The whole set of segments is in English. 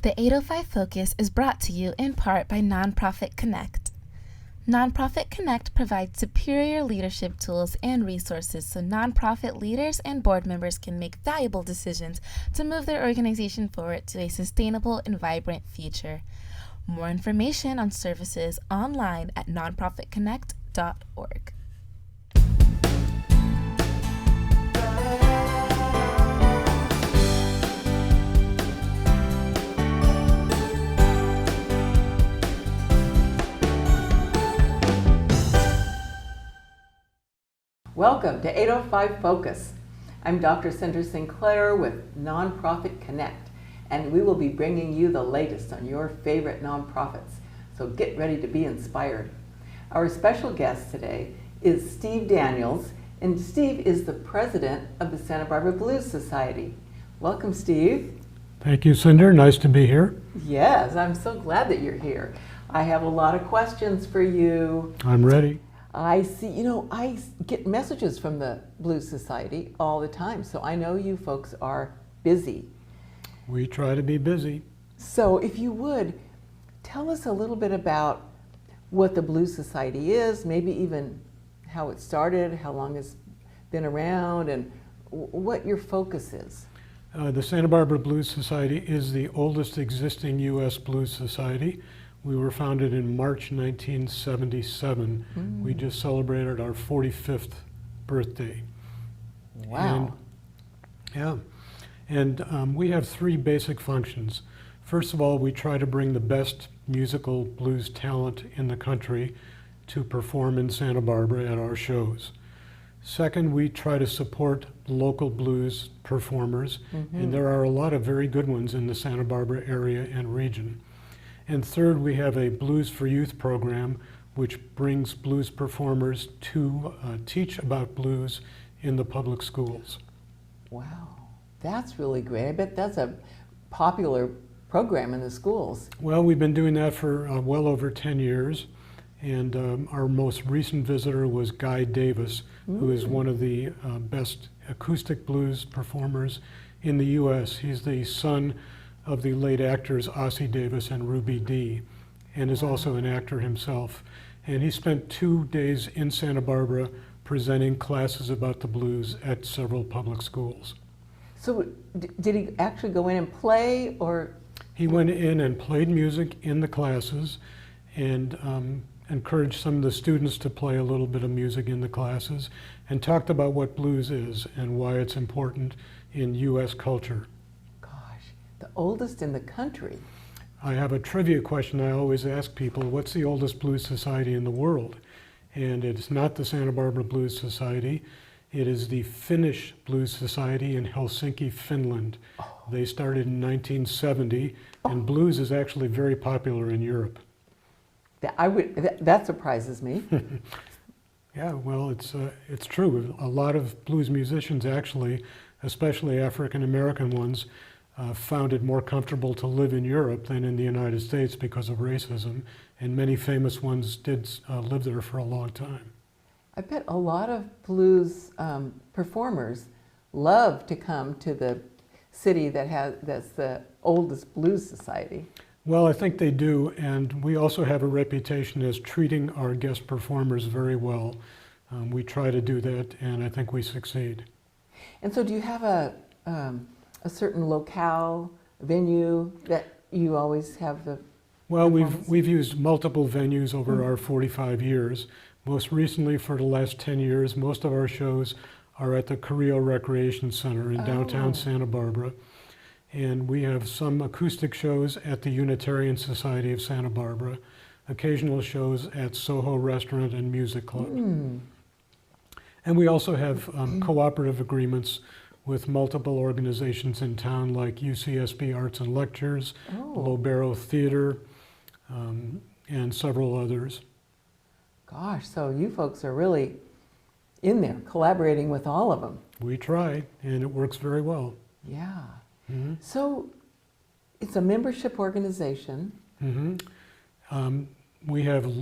The 805 Focus is brought to you in part by Nonprofit Connect. Nonprofit Connect provides superior leadership tools and resources so nonprofit leaders and board members can make valuable decisions to move their organization forward to a sustainable and vibrant future. More information on services online at nonprofitconnect.org. Welcome to 805 Focus. I'm Dr. Cinder Sinclair with Nonprofit Connect, and we will be bringing you the latest on your favorite nonprofits, so get ready to be inspired. Our special guest today is Steve Daniels, and Steve is the president of the Santa Barbara Blues Society. Welcome, Steve. Thank you, Cinder. Nice to be here. Yes, I'm so glad that you're here. I have a lot of questions for you. I'm ready. I see, I get messages from the Blues Society all the time, so I know you folks are busy. We try to be busy. So if you would, tell us a little bit about what the Blues Society is, maybe even how it started, how long it's been around, and what your focus is. The Santa Barbara Blues Society is the oldest existing U.S. blues society. We were founded in March 1977. We just celebrated our 45th birthday. Wow. And we have three basic functions. First of all, we try to bring the best musical blues talent in the country to perform in Santa Barbara at our shows. Second, we try to support local blues performers, and there are a lot of very good ones in the Santa Barbara area and region. And third, we have a Blues for Youth program which brings blues performers to teach about blues in the public schools. Wow, that's really great. I bet that's a popular program in the schools. Well, we've been doing that for well over 10 years, and our most recent visitor was Guy Davis, who is one of the best acoustic blues performers in the U.S. He's the son of the late actors Ossie Davis and Ruby Dee, and is also an actor himself. And he spent 2 days in Santa Barbara presenting classes about the blues at several public schools. So did he actually go in and play, or? He went in and played music in the classes and encouraged some of the students to play a little bit of music in the classes, and talked about what blues is and why it's important in U.S. culture. The oldest in the country. I have a trivia question I always ask people: what's the oldest blues society in the world? And it's not the Santa Barbara Blues Society. It is the Finnish Blues Society in Helsinki, Finland. They started in 1970, and blues is actually very popular in Europe. That surprises me. Yeah, well, it's true. A lot of blues musicians actually, especially African American ones, found it more comfortable to live in Europe than in the United States because of racism, and many famous ones did live there for a long time. I bet a lot of blues performers love to come to the city that's the oldest blues society. Well, I think they do, and we also have a reputation as treating our guest performers very well. We try to do that, and I think we succeed. And so do you have a certain locale, venue that you always have the? Well, we've used multiple venues over our 45 years. Most recently, for the last 10 years, most of our shows are at the Carrillo Recreation Center in downtown Santa Barbara. And we have some acoustic shows at the Unitarian Society of Santa Barbara, occasional shows at Soho Restaurant and Music Club. And we also have cooperative agreements with multiple organizations in town, like UCSB Arts and Lectures, Lobero Theater, and several others. Gosh, so you folks are really in there, collaborating with all of them. We try, and it works very well. Yeah. So it's a membership organization. We have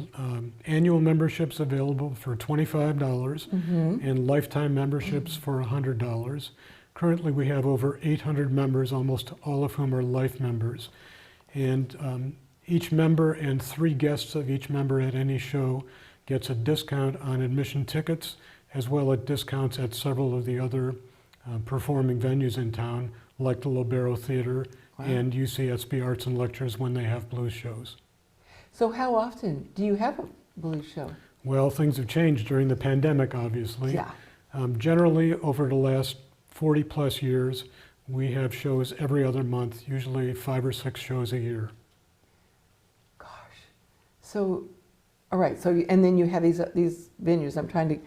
annual memberships available for $25 and lifetime memberships for $100. Currently, we have over 800 members, almost all of whom are life members. And each member and 3 guests of each member at any show gets a discount on admission tickets, as well as discounts at several of the other performing venues in town, like the Lobero Theater and UCSB Arts and Lectures when they have blues shows. So how often do you have a blues show? Well, things have changed during the pandemic, obviously. Yeah. Generally, over the last 40 plus years, we have shows every other month, usually 5 or 6 shows a year. Gosh. So, all right. So, and then you have these venues. I'm trying to,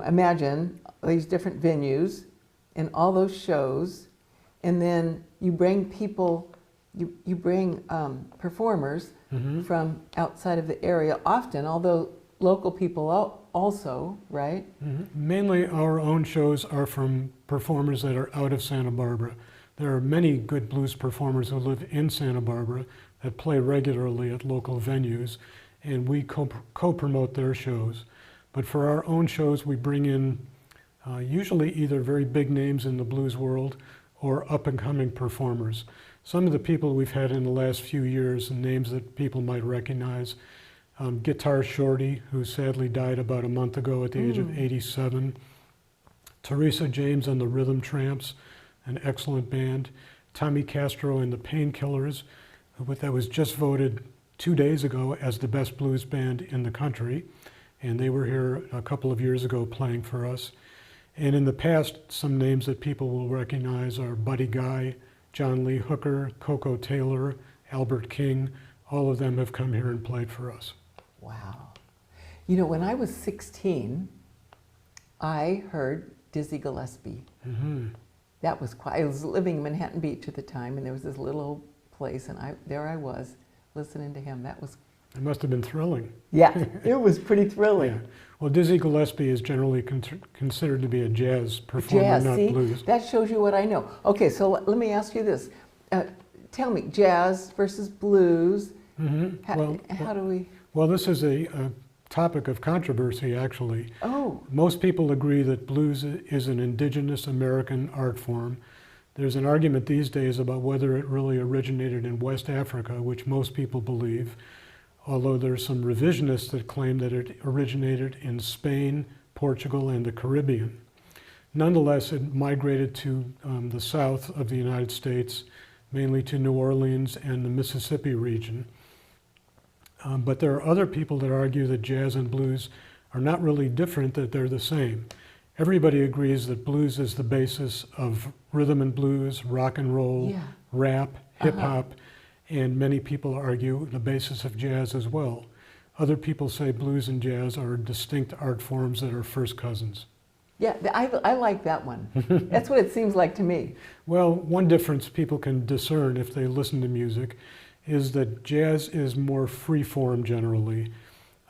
imagine these different venues and all those shows, and then you bring people, you bring performers from outside of the area often, although local people also, right? Mainly our own shows are from performers that are out of Santa Barbara. There are many good blues performers who live in Santa Barbara that play regularly at local venues, and we co-promote their shows. But for our own shows, we bring in usually either very big names in the blues world or up-and-coming performers. Some of the people we've had in the last few years, and names that people might recognize, Guitar Shorty, who sadly died about a month ago at the age of 87. Teresa James and the Rhythm Tramps, an excellent band. Tommy Castro and the Painkillers, that was just voted 2 days ago as the best blues band in the country. And they were here a couple of years ago playing for us. And in the past, some names that people will recognize are Buddy Guy, John Lee Hooker, Coco Taylor, Albert King. All of them have come here and played for us. Wow. When I was 16, I heard Dizzy Gillespie. That was quite, I was living in Manhattan Beach at the time, and there was this little old place, and there I was listening to him. It must have been thrilling. Yeah, it was pretty thrilling. Yeah. Well, Dizzy Gillespie is generally considered to be a jazz performer, not blues. That shows you what I know. Okay, so let me ask you this. Tell me, jazz versus blues. How do we... Well, this is a topic of controversy, actually. Oh. Most people agree that blues is an indigenous American art form. There's an argument these days about whether it really originated in West Africa, which most people believe, although there's some revisionists that claim that it originated in Spain, Portugal, and the Caribbean. Nonetheless, it migrated to the south of the United States, mainly to New Orleans and the Mississippi region. But there are other people that argue that jazz and blues are not really different, that they're the same. Everybody agrees that blues is the basis of rhythm and blues, rock and roll, rap, hip hop, and many people argue the basis of jazz as well. Other people say blues and jazz are distinct art forms that are first cousins. Yeah, I like that one. That's what it seems like to me. Well, one difference people can discern if they listen to music is that jazz is more free form generally,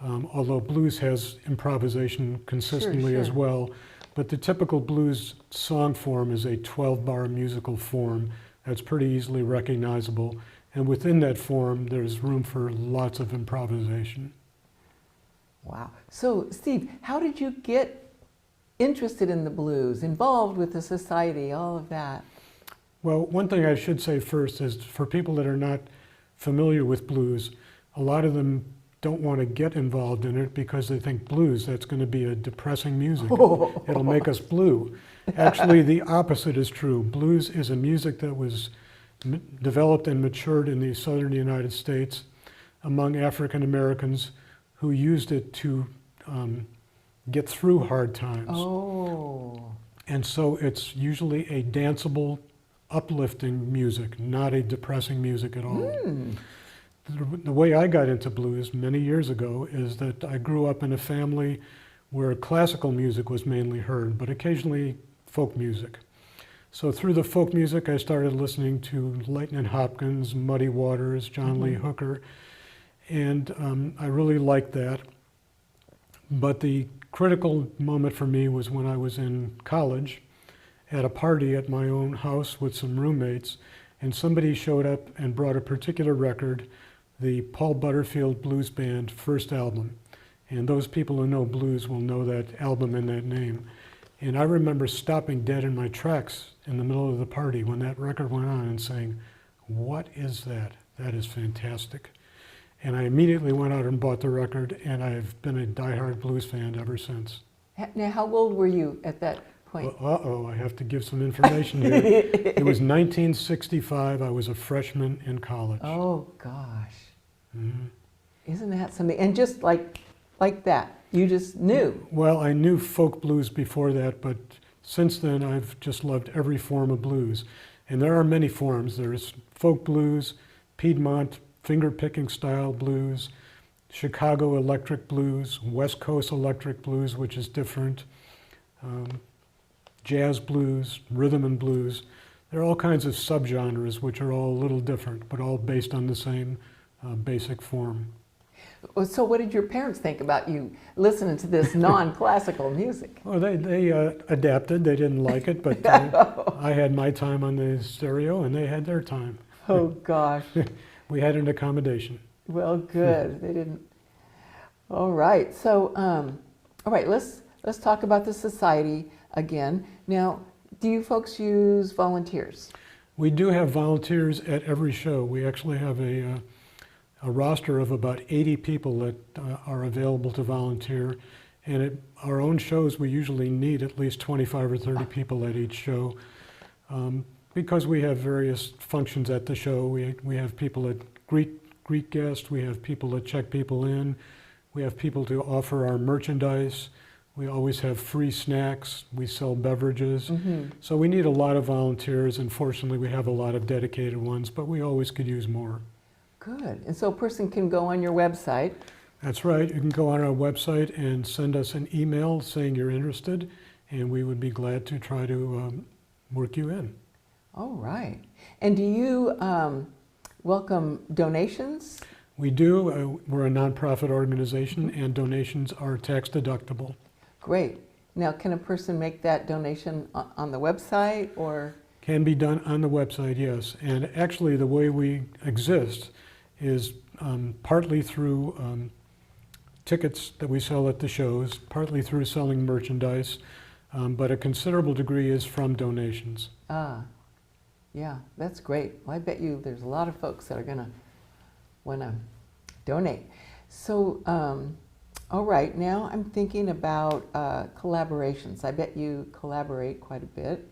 although blues has improvisation consistently as well. But the typical blues song form is a 12-bar musical form that's pretty easily recognizable. And within that form, there's room for lots of improvisation. Wow. So, Steve, how did you get interested in the blues, involved with the society, all of that? Well, one thing I should say first is for people that are not familiar with blues, a lot of them don't want to get involved in it because they think blues, that's going to be a depressing music. It'll make us blue. Actually, the opposite is true. Blues is a music that was developed and matured in the southern United States among African Americans who used it to get through hard times. And so it's usually a danceable, uplifting music, not a depressing music at all. The way I got into blues many years ago is that I grew up in a family where classical music was mainly heard, but occasionally folk music. So through the folk music, I started listening to Lightnin' Hopkins, Muddy Waters, John Lee Hooker, and I really liked that. But the critical moment for me was when I was in college at a party at my own house with some roommates, and somebody showed up and brought a particular record, the Paul Butterfield Blues Band first album. And those people who know blues will know that album and that name. And I remember stopping dead in my tracks in the middle of the party when that record went on and saying, what is that? That is fantastic. And I immediately went out and bought the record, and I've been a diehard blues fan ever since. Now, how old were you at that point? Well, uh-oh, I have to give some information here. It was 1965. I was a freshman in college. Oh, gosh. Mhm. Isn't that something? And just like that, you just knew. Well, I knew folk blues before that, but since then I've just loved every form of blues. And there are many forms. There's folk blues, Piedmont finger-picking style blues, Chicago electric blues, West Coast electric blues, which is different, jazz blues, rhythm and blues. There are all kinds of subgenres which are all a little different, but all based on the same basic form. So what did your parents think about you listening to this non-classical music? Well, they adapted. They didn't like it, but I had my time on the stereo, and they had their time. Oh, gosh. We had an accommodation. Well, good. They didn't. All right. So, all right. Let's talk about the society again. Now, do you folks use volunteers? We do have volunteers at every show. We actually have a roster of about 80 people that are available to volunteer. And at our own shows, we usually need at least 25 or 30 people at each show. Because we have various functions at the show. We have people that greet guests, we have people that check people in, we have people to offer our merchandise, we always have free snacks, we sell beverages. Mm-hmm. So we need a lot of volunteers, and fortunately we have a lot of dedicated ones, but we always could use more. Good. And so a person can go on your website. That's right. You can go on our website and send us an email saying you're interested, and we would be glad to try to work you in. All right. And do you welcome donations? We do. We're a nonprofit organization, and donations are tax deductible. Great. Now, can a person make that donation on the website or? Can be done on the website, yes. And actually, the way we exist is partly through tickets that we sell at the shows, partly through selling merchandise, but a considerable degree is from donations. Ah, yeah, that's great. Well, I bet you there's a lot of folks that are going to want to donate. So, all right, now I'm thinking about collaborations. I bet you collaborate quite a bit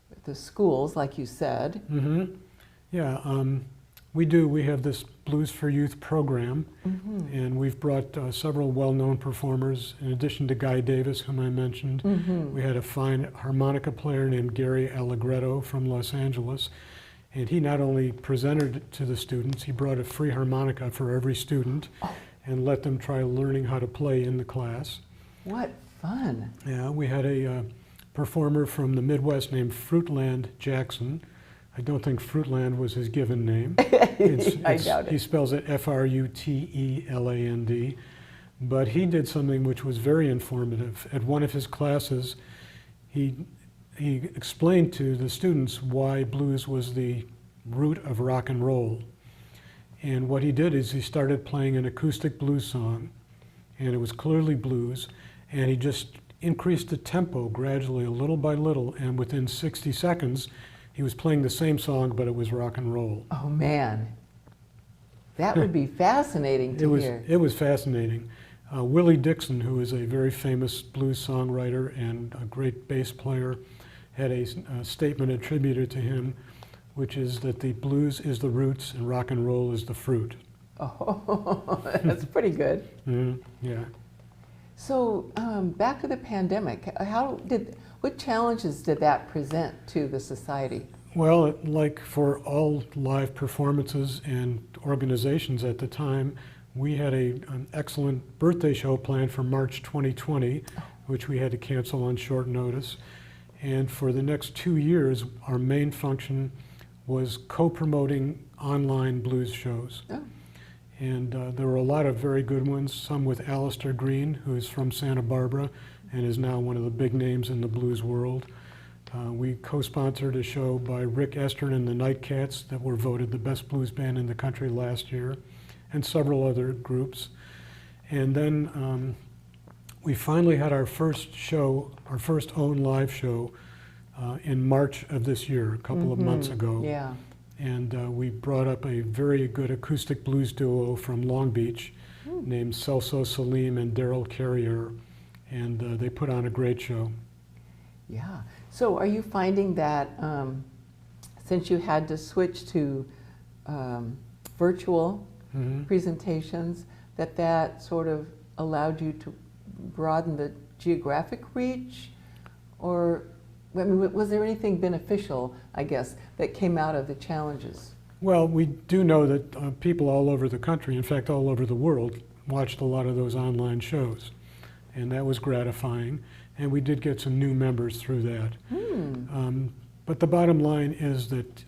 with the schools, like you said. Mm-hmm. Yeah, we do. We have this Blues for Youth program, Mm-hmm. and we've brought several well-known performers, in addition to Guy Davis, whom I mentioned. Mm-hmm. We had a fine harmonica player named Gary Allegretto from Los Angeles, and he not only presented it to the students, he brought a free harmonica for every student and let them try learning how to play in the class. What fun. Yeah, we had a performer from the Midwest named Fruitland Jackson. I don't think Fruitland was his given name. I doubt it. He spells it Fruteland, but he did something which was very informative. At one of his classes, he explained to the students why blues was the root of rock and roll. And what he did is he started playing an acoustic blues song, and it was clearly blues, and he just increased the tempo gradually, a little by little, and within 60 seconds, he was playing the same song, but it was rock and roll. Oh, man. That would be fascinating to hear. It was fascinating. Willie Dixon, who is a very famous blues songwriter and a great bass player, had a statement attributed to him, which is that the blues is the roots and rock and roll is the fruit. Oh, that's pretty good. Mm-hmm. Yeah. So back to the pandemic, what challenges did that present to the society? Well, like for all live performances and organizations at the time, we had an excellent birthday show planned for March 2020, which we had to cancel on short notice. And for the next 2 years, our main function was co-promoting online blues shows. Oh. And there were a lot of very good ones, some with Alistair Green, who's from Santa Barbara and is now one of the big names in the blues world. We co-sponsored a show by Rick Estern and the Nightcats that were voted the best blues band in the country last year, and several other groups. And then we finally had our first show, our first own live show in March of this year, a couple of months ago. Yeah. And we brought up a very good acoustic blues duo from Long Beach named Celso Salim and Daryl Carrier, and they put on a great show. Yeah. So are you finding that since you had to switch to virtual presentations, that sort of allowed you to broaden the geographic reach? Or I mean, was there anything beneficial, I guess, that came out of the challenges? Well, we do know that people all over the country, in fact all over the world, watched a lot of those online shows. And that was gratifying. And we did get some new members through that. But the bottom line is that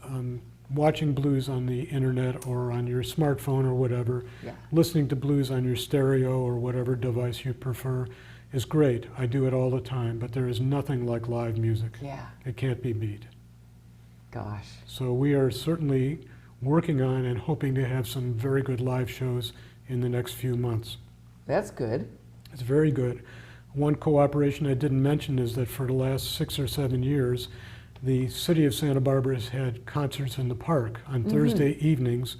watching blues on the internet or on your smartphone or whatever, listening to blues on your stereo or whatever device you prefer is great. I do it all the time, but there is nothing like live music. Yeah. It can't be beat. Gosh. So we are certainly working on and hoping to have some very good live shows in the next few months. That's good. It's very good. One cooperation I didn't mention is that for the last 6 or 7 years, the city of Santa Barbara has had concerts in the park on Thursday evenings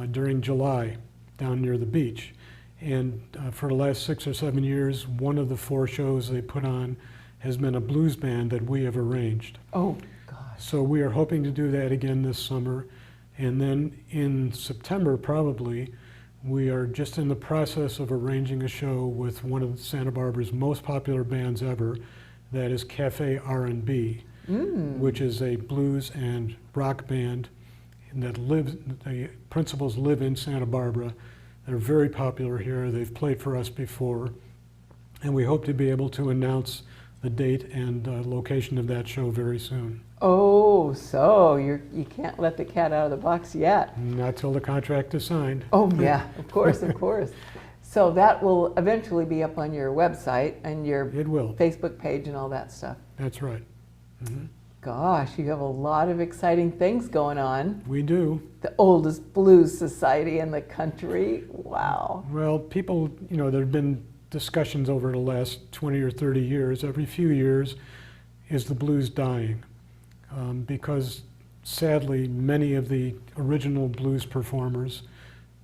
during July down near the beach. And for the last 6 or 7 years, one of the 4 shows they put on has been a blues band that we have arranged. Oh, gosh. So we are hoping to do that again this summer. And then in September, probably, we are just in the process of arranging a show with one of Santa Barbara's most popular bands ever, that is Cafe R&B, which is a blues and rock band that lives, the principals live in Santa Barbara. They're very popular here. They've played for us before. And we hope to be able to announce the date and location of that show very soon. Oh, so you can't let the cat out of the box yet. Not till the contract is signed. Oh, yeah, of course, of course. So that will eventually be up on your website and your It will. Facebook page and all that stuff. That's right. Gosh, you have a lot of exciting things going on. We do. The oldest blues society in the country. Wow. Well, people, you know, there have been discussions over the last 20 or 30 years. Every few years, is the blues dying? Because sadly, many of the original blues performers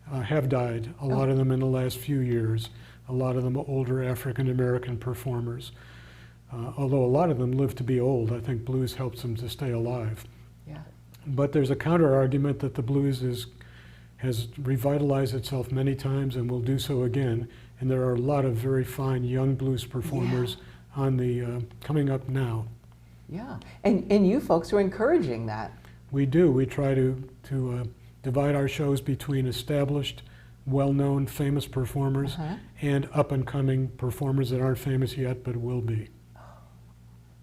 have died, a lot of them in the last few years, a lot of them older African American performers. Although a lot of them live to be old, I think blues helps them to stay alive. Yeah. But there's a counter argument that the blues has revitalized itself many times and will do so again. And there are a lot of very fine young blues performers on the coming up now. Yeah, and you folks are encouraging that. We do. We try to divide our shows between established, well-known, famous performers and up-and-coming performers that aren't famous yet but will be.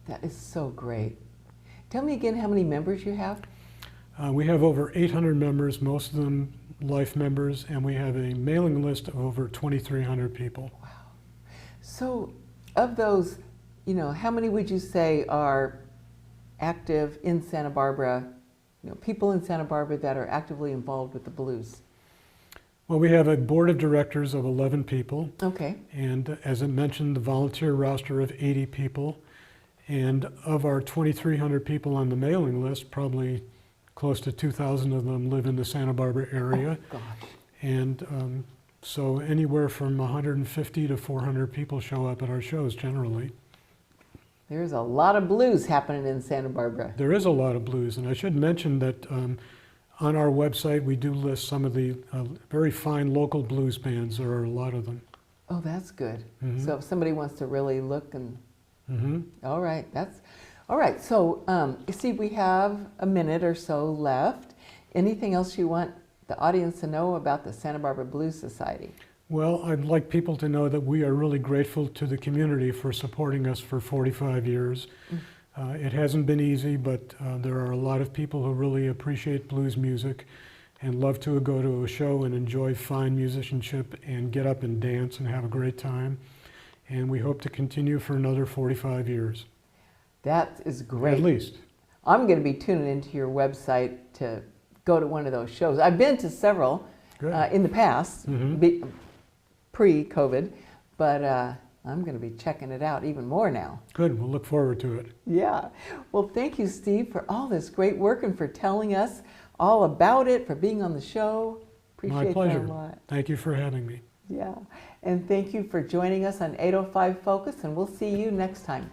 That is so great. Tell me again how many members you have? We have over 800 members, most of them life members, and we have a mailing list of over 2,300 people. Wow. So of those, you know, how many would you say are active in Santa Barbara, you know, people in Santa Barbara that are actively involved with the blues? Well, we have a board of directors of 11 people. Okay. And as I mentioned, the volunteer roster of 80 people. And of our 2,300 people on the mailing list, probably close to 2,000 of them live in the Santa Barbara area. Oh, gosh. And so anywhere from 150 to 400 people show up at our shows generally. There's a lot of blues happening in Santa Barbara. There is a lot of blues, and I should mention that on our website we do list some of the very fine local blues bands. There are a lot of them. Oh, that's good. So if somebody wants to really look and, all right, that's, all right. So you see, we have a minute or so left. Anything else you want the audience to know about the Santa Barbara Blues Society? Well, I'd like people to know that we are really grateful to the community for supporting us for 45 years. It hasn't been easy, but there are a lot of people who really appreciate blues music and love to go to a show and enjoy fine musicianship and get up and dance and have a great time. And we hope to continue for another 45 years. That is great. At least. I'm going to be tuning into your website to go to one of those shows. I've been to several in the past, pre-COVID, but I'm going to be checking it out even more now. Good. We'll look forward to it. Yeah. Well, thank you, Steve, for all this great work and for telling us all about it, for being on the show. Appreciate My pleasure. that a lot. Thank you for having me. Yeah. And thank you for joining us on 805 Focus, and we'll see you next time.